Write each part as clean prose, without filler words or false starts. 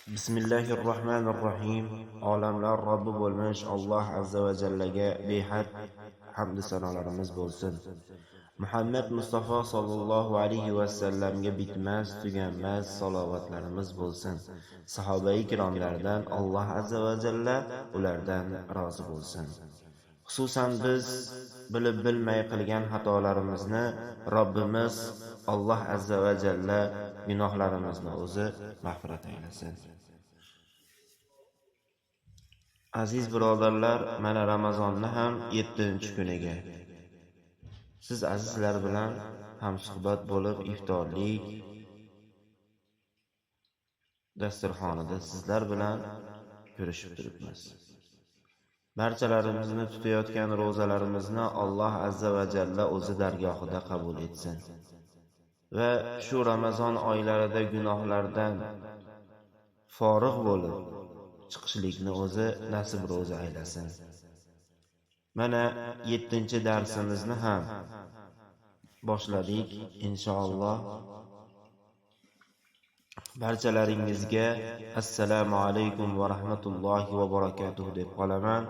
Bismillahirrohmanirrohim. Olamlar Robbi bo'lmish Alloh azza va jallaga behad hamd sanolarimiz bo'lsin. Muhammad Mustafa sallallohu alayhi va sallamga bitmas, tuganmas salovatlarimiz bo'lsin. Sahobai kiromlardan Alloh azza va jalla ulardan rozi bo'lsin. Xususan biz bilib bilmay qilgan xatolarimizni Robbimiz Alloh azza va jalla gunohlarimizni o'zi mag'firat aylasin. Aziz birodarlar, mana Ramazonni ham 7-kuniga siz azizlar bilan ham suhbat bo'lib iftorlik dasturxonida sizlar bilan ko'rishib turibmiz. Barchalarimizni tutayotgan ro'zalarimizni Alloh azza va jalla o'zi dargohida qabul etsin va shu Ramazon oylarida gunohlardan forig' bo'lib chiqishlikni o'zi nasib ro'za aylasin. Mana 7-darsimizni ham boshladik inshaalloh. Barchalaringizga assalomu alaykum va rahmatullohi va barakatuh deb qolaman.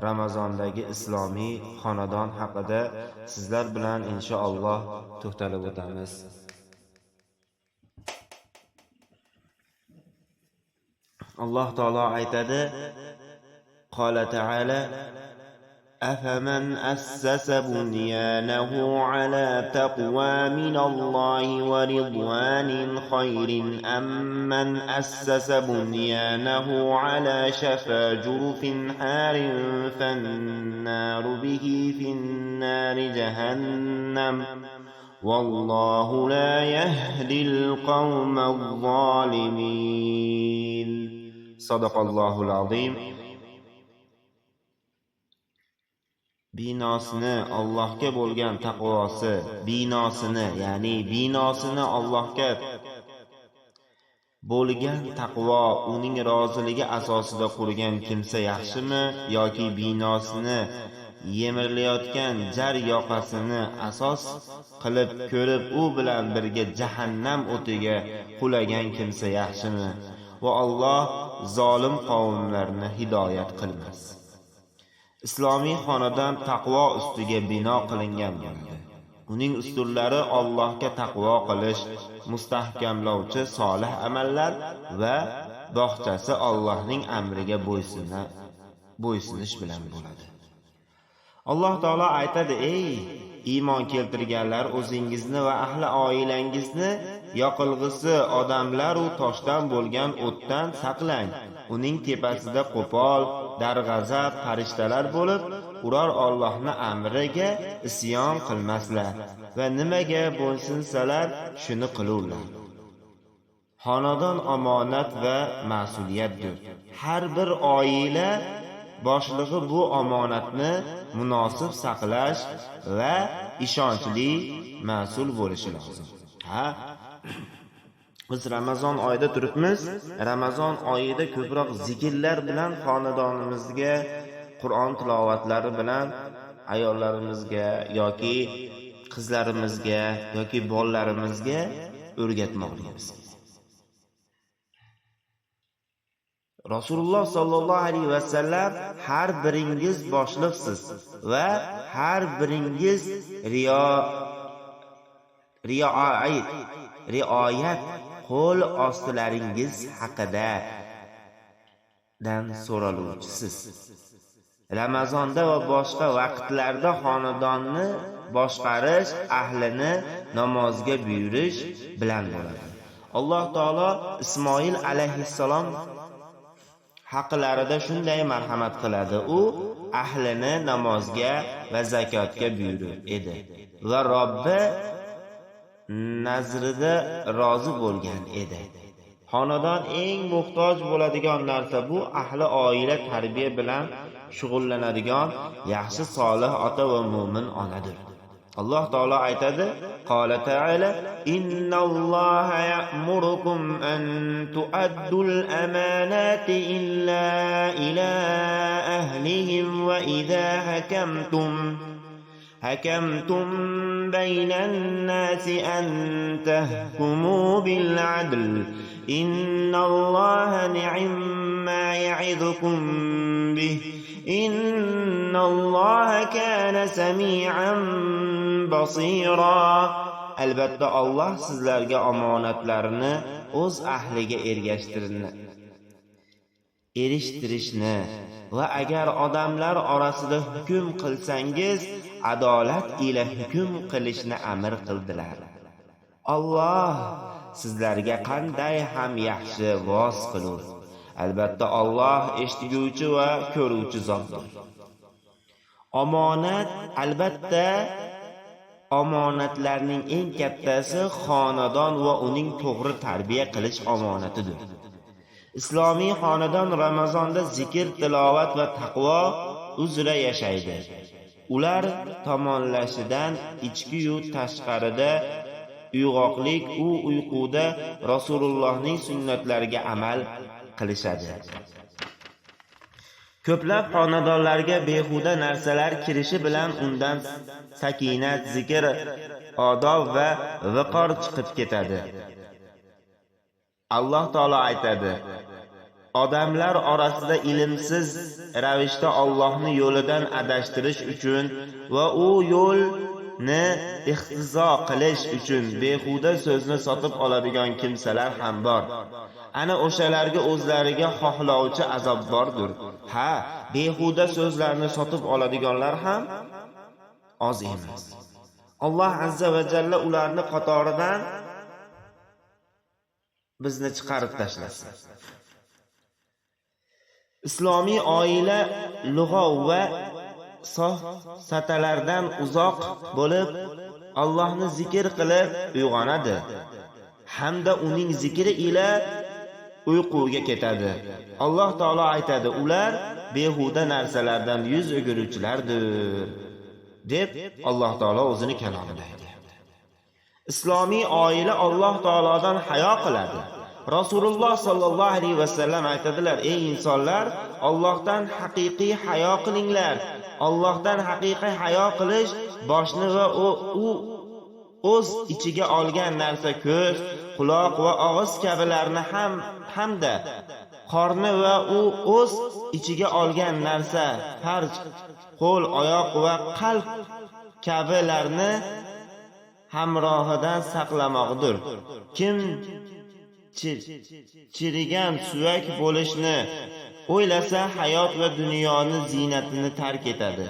Ramazondagi islomiy xonadon haqida sizlar bilan inshaalloh to'xtalib o'tamiz. Alloh taolo aytadi: Qala ta'ala: أفمن أسس بنيانه على تقوى من الله ورضوان خير أم من أسس بنيانه على شفا جرف حار فالنار به في النار جهنم والله لا يهدي القوم الظالمين. صدق الله العظيم. Binosini Allohga bo'lgan taqvosi, binosini Allohga bo'lgan taqvo, uning roziligi asosida qurgan kimsa yaxshimi yoki binosini yemirilayotgan jar yoqasini asos qilib ko'rib u bilan birga jahannam o'tiga qulagan kimsa yaxshimi? Va Alloh zolim qavmlarni hidoyat qilmas. Islomiy xonadon taqvo ustiga bino qilingan bo'ldi. Uning ustunlari Allohga taqvo qilish, mustahkamlovchi solih amallar va bog'chasi Allohning amriga bo'ysunish bilan bo'ladi. Alloh taolo aytadi: Ey iymon keltirganlar, o'zingizni va ahli oilangizni yoqilg'isi odamlar u toshdan bo'lgan o'tdan saqlang. Uning tepasida qo'pol, darg'azab farishtalar bo'lib, ular Allohning amriga isyon qilmaslar va nimaga bo'ysunsalar shuni qilurlar. Xonadon omonat va mas'uliyatdir. Har bir oila boshlig'i bu omonatni munosib saqlash va ishonchli mas'ul bo'lishi lozim. Biz Ramazon oyida turibmiz. Ramazon oyida ko'proq zikrlar bilan xonadonimizga, Qur'on tilovatlari bilan ayollarimizga yoki qizlarimizga yoki bolalarimizga o'rgatmoqdamiz. Rasululloh sallallohu alayhi va sallam har biringiz boshliqsiz va har biringiz rioyat qo'l ostilaringiz haqida dan so'raluvchisiz. Ramazonda va boshqa vaqtlarda xonadonni boshqarish, ahlini namozga buyurish bilan bo'ladi. Alloh taolo Ismoil alayhissalom haqlarida shunday marhamat qiladi. U ahlini namozga va zakotga buyurar edi va Robbi nazrida rozi bo'lgan edi. Xonadon eng muhtoj bo'ladigan narsa bu ahli oila tarbiya bilan shug'ullanadigan yaxshi solih ota va mu'min onadir. Alloh taolo aytadi: Qala ta'ala: Innalloha ya'murukum an tu'addul amanati illa ila ahlihim va idha hakamtum bayna an-nasi an tahkumu bil 'adl innalloha ni'ma ya'idukum bih innalloha kana sami'an basira. Albatta Alloh sizlarga omonatlarini o'z ahliga erishtirishni va agar odamlar orasida hukm qilsangiz adolat ila hukm qilishni amr qildilar. Alloh sizlarga qanday ham yaxshi voz qilur. Albatta Alloh eshituvchi va ko'ruvchi zotdir. Omonat, albatta omonatlarning eng kattasi xonadon va uning to'g'ri tarbiya qilish omonatidir. Islomiy xonadon Ramazonda zikr, tilovat va taqvo uzra yashaydi. Ular tomonlashidan ichki-yu tashqarida uyg'oqlik, uyquda Rasulullohning sunnatlariga amal qilishadi. Ko'plab xonadonlarga behuda narsalar kirishi bilan undan sakinat, zikr, odob va viqor chiqib ketadi. Alloh taolo aytadi: odamlar orasida ilmsiz ravishda Allohning yo'lidan adashtirish uchun va u yo'lni ihtizo qilish uchun behuda so'zni sotib oladigan kimsalar ham bor. Ana o'shalarga o'zlariga xohlovchi azob bordir. Ha, behuda so'zlarni sotib oladiganlar ham oz emas. Alloh azza va jalla ularni qatoridan bizni chiqarib tashlasin. Islomiy oila lug'ov va satalardan uzoq bo'lib, Allohni zikr qilib uyg'onadi hamda uning zikri ila uyquga ketadi. Alloh taolo aytadi: ular behuda narsalardan yuz o'giruvchilardir deb Alloh taolo o'zini kalomida aytadi. Islomiy oila Alloh taolodan hayo qiladi. Rasululloh sallallohu alayhi vasallam aytadilar: ey insonlar, Allohdan haqiqiy hayo qilinglar. Allohdan haqiqiy hayo qilish boshni va u o'z ichiga olgan narsa ko'z, quloq va og'iz kabilarni hamda qorni va u o'z ichiga olgan narsa farj, qo'l, oyoq va qalb kabilarni hamrohidan saqlamoqdir. Kim chirigan suyak bo'lishni o'ylasa hayot va dunyoni ziynatini tark etadi.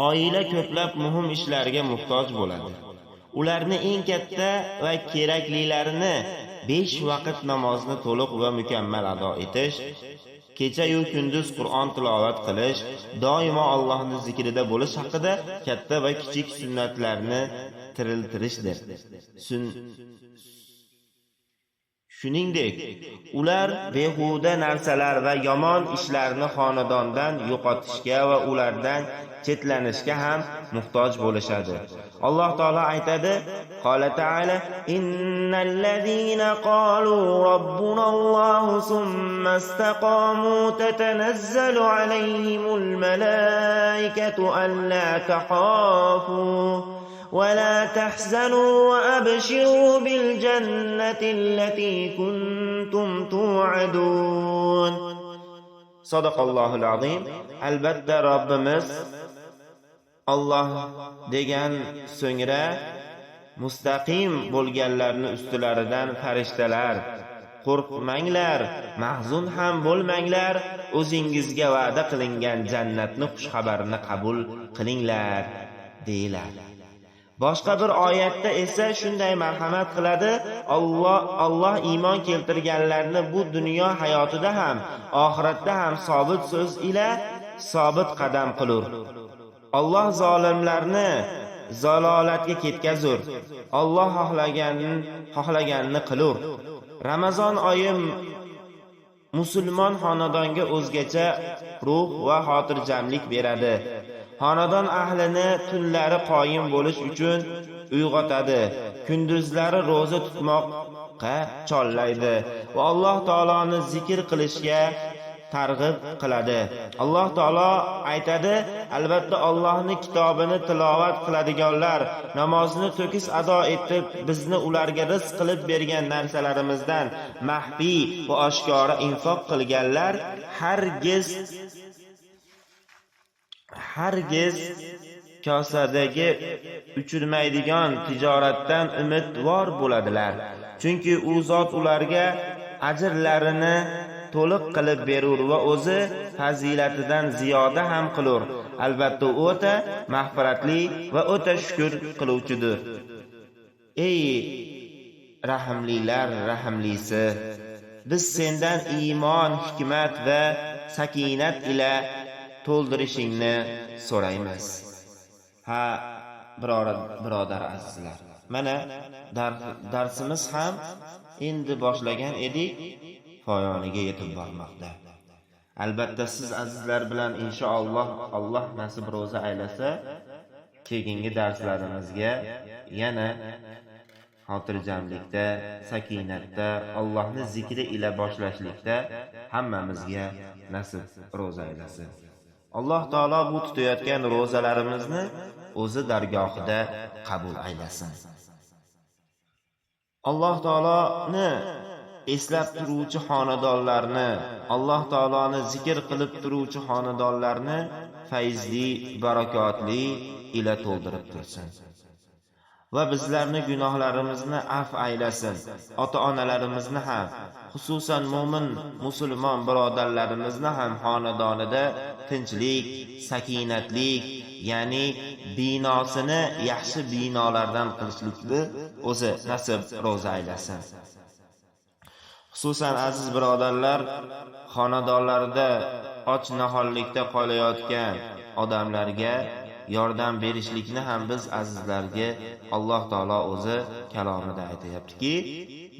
Oila ko'plab muhim ishlarga muhtoj bo'ladi. Ularni eng katta va keraklilarini 5 vaqt namozni to'liq va mukammal ado etish, kecha-yu kunduz Qur'on tilovat qilish, doimo Allohning zikrida bo'lish haqida katta va kichik sunnatlarni tiriltirishdir. Shuningdek, ular behuda narsalar va yomon ishlarni xonadondan yo'qotishga va ulardan chetlanishga ham muhtoj bo'lishadi. Alloh taolo aytadi: Qola ta'ala: innallazina qalu robbunallohu summa istaqamu tatanazzalu alayhimul malaikatu alla takhafu ولا تحزنوا وأبشروا بالجنة التي كنتم توعدون. صدق الله العظيم. Albatta Robbimiz Alloh degan so'ngra mustaqim bo'lganlarni ustilaridan farishtalar: qo'rqmanglar, mahzun ham bo'lmanglar, o'zingizga va'da qilingan jannatni xushxabarini qabul qilinglar deyiladi. Boshqa bir oyatda esa shunday marhamat qiladi: Alloh iymon keltirganlarni bu dunyo hayotida ham, oxiratda ham sobit so'z ila sobit qadam qilur. Alloh zolimlarni zalolatga ketkazur. Alloh xohlaganini qilur. Ramazon oyi musulmon xonadonga o'zgacha ruh va xotirjamlik beradi. Xonadon ahlini tunlari qoyim bo'lish uchun uyg'otadi, kunduzlari roza tutmoqqa chorlaydi va Alloh taoloni zikr qilishga, targ'ib qiladi. Alloh taolo aytadi, albatta Allohning kitobini tilovat qiladiganlar, namozni to'kis ado etib, bizni ularga rizq qilib bergan narsalarimizdan maxfiy va oshkora infoq qilganlar hargiz kosadagi uchirmaydigan tijoratdan umidvor bo'ladilar. Chunki u zot ularga ajrlarini to'liq qilib berur va o'zi fazilatidan ziyoda ham qilur. Albatta u o'ta mag'firatli va o'ta shukr qiluvchidir. Ey rahimlilar rahimlisi, biz sendan iymon, hikmat va sakinat ila to'ldirishingni so'raymiz. Ha, birodar azizlar, mana darsimiz ham endi boshlagan edik, poyoniga yetib bormoqda. Albatta siz azizlar bilan inshaalloh Alloh nasib ro'za aylasa, keyingi darslarimizga yana xotirjamlikda, sakinatda, Allohning zikri ila boshlashlikda hammamizga nasib ro'za aylasin. Alloh taolo bu tutayotgan ro'zalarimizni o'zi dargohida qabul aylasin. Alloh taoloni eslab turuvchi xonadonlarni, Alloh taoloni zikr qilib turuvchi xonadonlarni fayzli, barakotli ila to'ldirib tursin. Va bizlarni gunohlarimizni af aylasin. Ota-onalarimizni ham, xususan mo'min musulmon birodarlarimizni ham xonadonida tinchlik, sakinatlik, ya'ni binosini yaxshi binolardan qilishlikni o'zi nasib ro'za aylasin. Xususan aziz birodarlar, xonadonlarida och nahorlikda qolayotgan odamlarga yordam berishlikni ham biz azizlarga Alloh taolo o'zi kalomida aytayaptiki,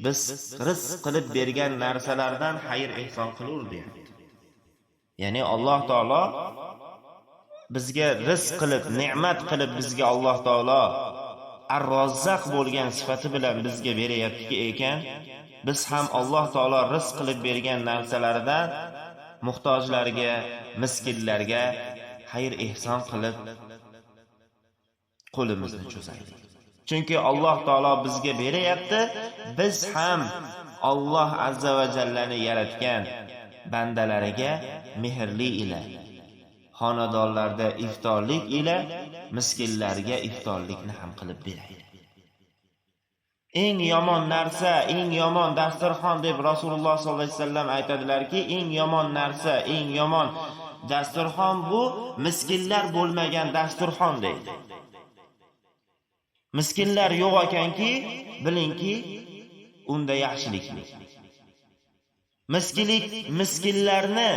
biz rizq qilib bergan narsalardan xayr ehson qilur deyapti. Ya'ni Alloh taolo bizga rizq qilib, ne'mat qilib bizga Alloh taolo Ar-Rozzaq bo'lgan sifati bilan bizga berayaptiki ekan, biz ham Alloh taolo rizq qilib bergan narsalardan muhtojlarga, miskinlarga xayr ehson qilib qo'limizni cho'zaylik. Chunki Alloh taolo bizga berayapti, biz ham Alloh azza va jallani yaratgan bandalariga mehrli ila, xonadonlarda iftorlik ila miskinlarga iftorlikni ham qilib beraylik. Eng yomon narsa, eng yomon dasturxon deb Rasululloh sollallohu alayhi vasallam aytadilarki, eng yomon narsa, eng yomon dasturxon bu miskinlar bo'lmagan dasturxon deydi. Miskinlar yo'q ekanki, bilingki, unda yaxshilik yo'q. Miskinlarni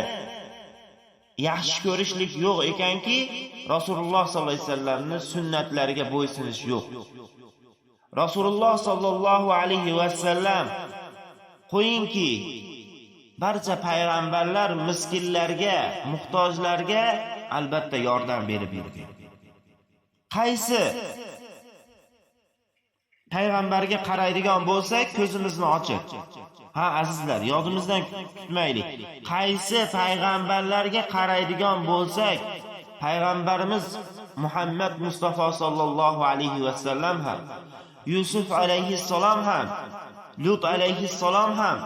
yaxshi ko'rishlik yo'q ekanki, Rasululloh sollallohu alayhi vasallamning sunnatlariga bo'ysunish yo'q. Rasululloh sollallohu alayhi vasallam qo'yingki, barcha payg'ambarlar miskinlarga, muhtojlarga albatta yordam berib yurgan. Qaysi payg'ambarga qaraydigan bo'lsak, ko'zimizni ochib. Ha azizlar, yodimizdan tutmaylik. Qaysi payg'ambarlarga qaraydigan bo'lsak, payg'ambarimiz Muhammad Mustafa sallallohu alayhi vasallam ham, Yusuf alayhissalom ham, Lut alayhissalom ham,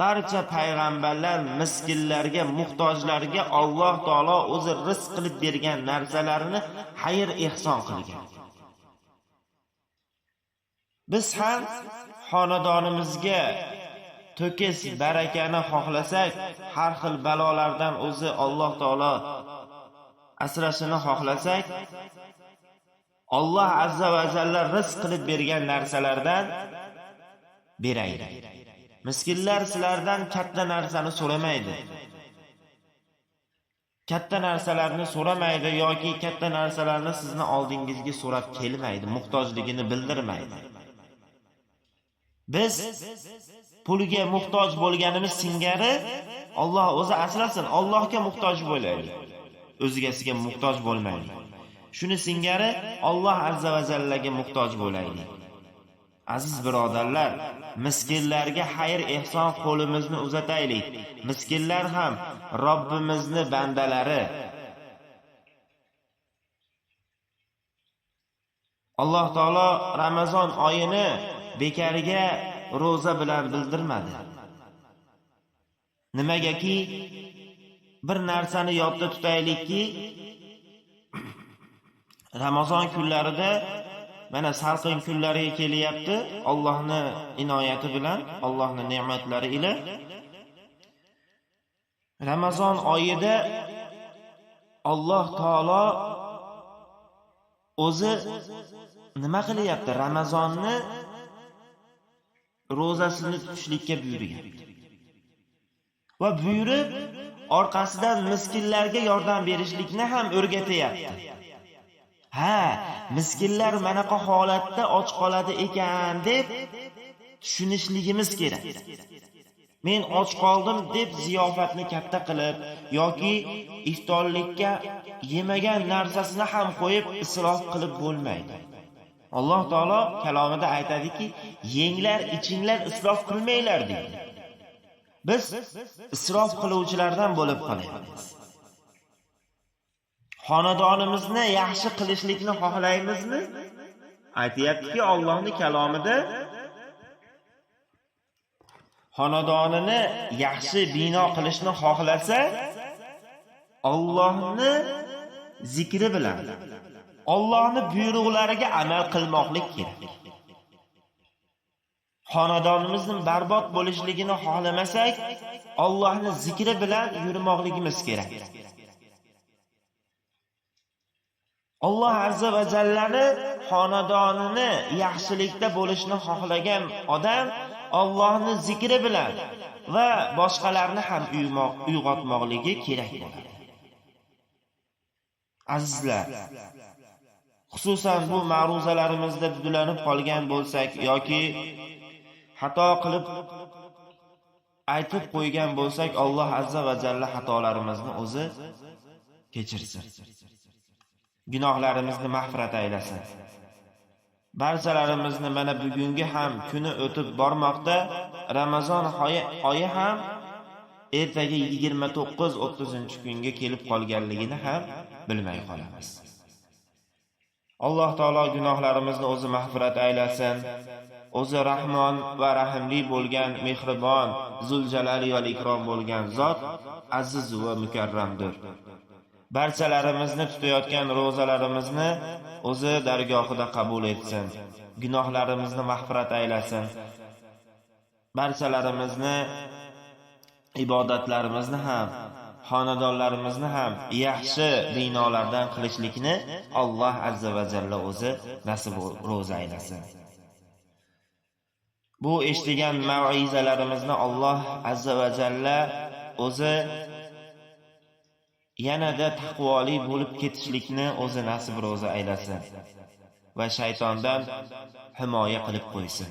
barcha payg'ambarlar miskinlarga, muhtojlarga Alloh taolo o'zi rizq qilib bergan narsalarini xayr ehson qilgan. Biz ham xonadonimizga to'kis barakani xohlasak, har xil balolardan o'zi Alloh taolo asrashini xohlasak, Alloh azza va jalla rizq qilib bergan narsalardan beraylik. Miskinlar sizlardan katta narsani so'ramaydi. Katta narsalarni so'ramaydi yoki katta narsalarni sizni oldingizga so'rab kelmaydi, muhtojligini bildirmaydi. Biz pulga muhtoj bo'lganimiz singari Alloh o'zi asrasin, Allohga muhtoj bo'laylik. O'zgasiga muhtoj bo'lmaylik. Shuni singari Alloh azza va jallaga muhtoj bo'laylik. Aziz birodarlar, miskinlarga xayr ehson qo'limizni uzataylik. Miskinlar ham Robbimizni bandalari. Alloh taolo Ramazon oyini bekariga roza bilan bildirmadi. Nimagaki bir narsani yodda tutaylikki, Ramazon kunlarida mana salqin kunlariga kelyapti. Allohning inoyati bilan, Allohning ne'matlari ila Ramazon oyida Alloh taolo o'zi nima qilyapti? Ramazonni ro'zasini tutishlikka buyuryapti. Va buyurib, orqasidan miskinlarga yordam berishlikni ham o'rgatyapti. Miskinlar manaqa holatda och qoladi ekan deb tushunishligimiz kerak. Men och qoldim deb ziyofatni katta qilib yoki iftorlikka yemagan narsasini ham qo'yib isrof qilib bo'lmaydi. Alloh taolo kalomida aytadiki, yenglar, ichinglar, isrof qilmanglar deydi. Biz isrof qiluvchilardan bo'lib qolyapmiz. Xonadonimizni yaxshi qilishlikni xohlaymizmi? Aytayaptiki, Allohning kalomida xonadonini yaxshi bino qilishni xohlasa, Allohning zikri bilan, Allohning buyruqlariga amal qilmoqlik kerak. Xonadonimizning barbod bo'lishligini xohlamasak, Allohning zikri bilan yurmoqligimiz kerak. Alloh azza va jallani xonadonini yaxshilikda bo'lishni xohlagan odam Allohning zikri bilan va boshqalarni ham uyg'otmoqligi kerak bo'ladi. Azizlar, xususan bu ma'ruzalarimizda dudulanib qolgan bo'lsak yoki xato qilib aytib qo'ygan bo'lsak, Alloh azza va jalla xatolarimizni o'zi kechirsin. Gunohlarimizni mag'firat aylasin. Barchalarimizni mana bugungi ham kuni o'tib bormoqda. Ramazon oyi ham ertaga 29-30 kunga kelib qolganligini ham bilmay qolamiz. Alloh taolo gunohlarimizni o'zi mag'firat aylasin. O'zi Rahmon va Rahimli bo'lgan, mehribon, Zuljalali va ikrom bo'lgan zot aziz va mukarramdir. Barchalarimizni tutayotgan ro'zalarimizni o'zi dargohida qabul etsin. Gunohlarimizni mag'firat aylasin. Barchalarimizni ibodatlarimizni ham, xonadonlarimizni ham yaxshi binolardan qilishlikni Alloh azza va jalla o'zi nasib ro'za aylasin. Bu eshitgan mav'izalarimizni Alloh azza va jalla o'zi yanada taqvoli bo'lib ketishlikni o'zi nasib ro'za aylasin va shaytondan himoya qilib qo'ysin.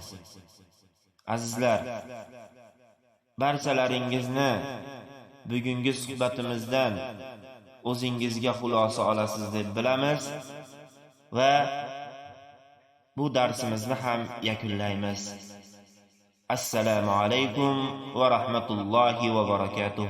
Azizlar, barchalaringizni bugungi suhbatimizdan o'zingizga xulosa olasiz deb bilamiz va bu darsimizni ham yakunlaymiz. Assalomu alaykum va rahmatullohi va barakatuh.